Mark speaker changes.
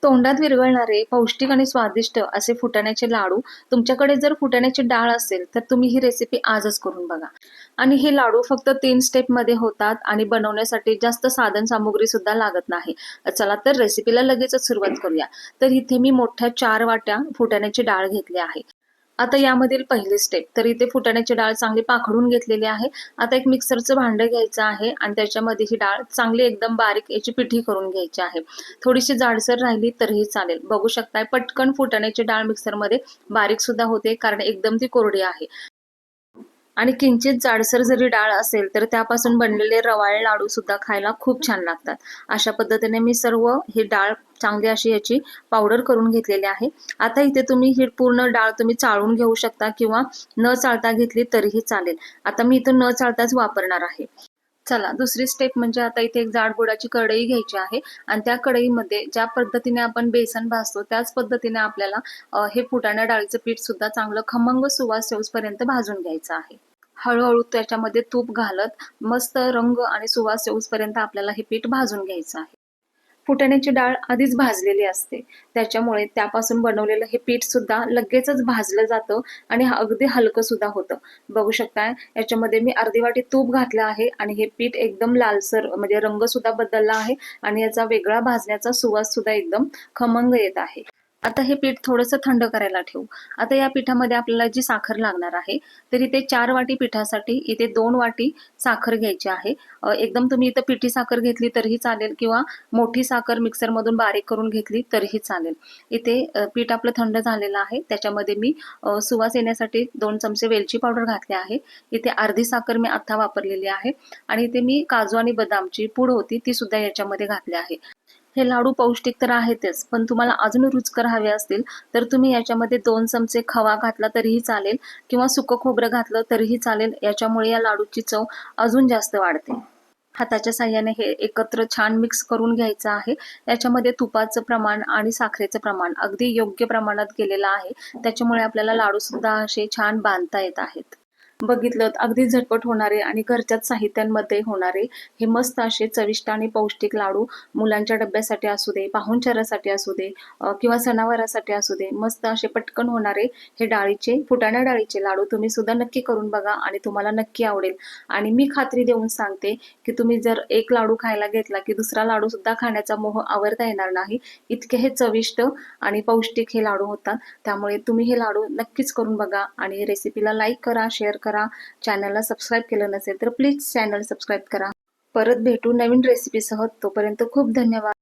Speaker 1: तोंडात विरघळणारे पौष्टिक आणि स्वादिष्ट असे फुटाण्याचे लाडू. तुमच्याकडे जर फुटाण्याची डाळ असेल तर तुम्ही ही रेसिपी आजच करून बघा. आणि हे लाडू फक्त 3 स्टेपमध्ये होतात आणि बनवण्यासाठी जास्त साधन सामुग्री सुद्धा लागत नाही. चला तर रेसिपीला लगेचच सुरुवात करूया. तर इथे मी मोठ्या 4 वाट्या फुटाण्याची डाळ घेतली आहे. आता यामधील पहिली स्टेप, तर इथे फुटाण्याची डाळ चांगली पाखडून घेतलेली आहे. आता एक मिक्सरचं भांडं घ्यायचं आहे आणि त्याच्यामध्ये ही डाळ चांगली एकदम बारीक याची पिठी करून घ्यायची आहे. थोडीशी जाडसर राहिली तरीही चालेल. बघू शकताय पटकन फुटाण्याची डाळ मिक्सरमध्ये बारीक सुद्धा होते, कारण एकदम ती कोरडी आहे. आणि किंचित जाडसर जरी डाळ असेल तर त्यापासून बनलेले रवाळे लाडू सुद्धा खायला खूप छान लागतात. अशा पद्धतीने मी सर्व ही डाळ चांगली अशी याची पावडर करून घेतलेली आहे. आता इथे तुम्ही ही पूर्ण डाळ तुम्ही चाळून घेऊ शकता किंवा न चाळता घेतली तरीही चालेल. आता मी इथं न चाळताच वापरणार आहे. चला दुसरी स्टेप म्हणजे आता इथे एक जाड बुडाची कढई घ्यायची आहे आणि त्या कढईमध्ये ज्या पद्धतीने आपण बेसन भाजतो त्याच पद्धतीने आपल्याला हे फुटाणा डाळीचं पीठ सुद्धा चांगलं खमंग सुवास येऊपर्यंत भाजून घ्यायचं आहे. हळूहळू त्याच्यामध्ये तूप घालत मस्त रंग आणि सुवास येऊपर्यंत आपल्याला हे पीठ भाजून घ्यायचं आहे. फुटाण्याची डाळ आधीच भाजलेली असते, त्याच्यामुळे त्यापासून बनवलेलं हे पीठ सुद्धा लगेचच भाजलं जातं आणि अगदी हलकं सुद्धा होतं. बघू शकताय याच्यामध्ये मी अर्धी वाटी तूप घातलं आहे आणि हे पीठ एकदम लालसर म्हणजे रंग सुद्धा बदलला आहे आणि याचा वेगळा भाजण्याचा सुवास सुद्धा एकदम खमंग येत आहे. आता हे पीठ थोडंसं थंड करायला ठेवू. आता या पिठामध्ये आपल्याला जी साखर लागणार आहे, तर इथे 4 वाटी पिठासाठी इथे 2 वाटी साखर घ्यायची आहे. एकदम तुम्ही इथं पिठी साखर घेतली तरीही चालेल किंवा मोठी साखर मिक्सरमधून बारीक करून घेतली तरीही चालेल. इथे पीठ आपलं थंड झालेलं आहे. त्याच्यामध्ये मी सुवास येण्यासाठी 2 चमचे वेलची पावडर घातली आहे. इथे अर्धी साखर मी आता वापरलेली आहे आणि इथे मी काजू आणि बदामची पूड होती ती सुद्धा याच्यामध्ये घातली आहे. हे लाडू पौष्टिक तर आहेतच, पण तुम्हाला अजून रुचकर हवे असतील तर तुम्ही याच्यामध्ये 2 चमचे खवा घातला तरीही चालेल किंवा सुकं खोबरं घातलं तरीही चालेल. याच्यामुळे या लाडूची चव अजून जास्त वाढते. हाताच्या साहाय्याने हे एकत्र छान मिक्स करून घ्यायचं आहे. याच्यामध्ये तुपाचं प्रमाण आणि साखरेचं प्रमाण अगदी योग्य प्रमाणात केलेलं आहे. त्याच्यामुळे आपल्याला लाडू सुद्धा असे छान बांधता येत आहेत. बघितलं अगदी झटपट होणारे आणि घरच्याच साहित्यांमध्ये होणारे हे मस्त असे चविष्ट आणि पौष्टिक लाडू मुलांच्या डब्यासाठी असू दे, पाहुणचारासाठी असू दे किंवा सणावारासाठी असू दे, मस्त असे पटकन होणारे हे फुटाणा डाळीचे लाडू तुम्ही सुद्धा नक्की करून बघा आणि तुम्हाला नक्की आवडेल. आणि मी खात्री देऊन सांगते की तुम्ही जर एक लाडू खायला घेतला की दुसरा लाडू सुद्धा खाण्याचा मोह आवरता येणार नाही. इतके हे चविष्ट आणि पौष्टिक हे लाडू होतात. त्यामुळे तुम्ही हे लाडू नक्कीच करून बघा आणि रेसिपीला लाईक करा, शेअर करा. चॅनलला सबस्क्राईब केलं नसेल तर प्लीज चॅनल सबस्क्राईब करा. परत भेटू नवीन रेसिपीसह. तोपर्यंत खूप धन्यवाद.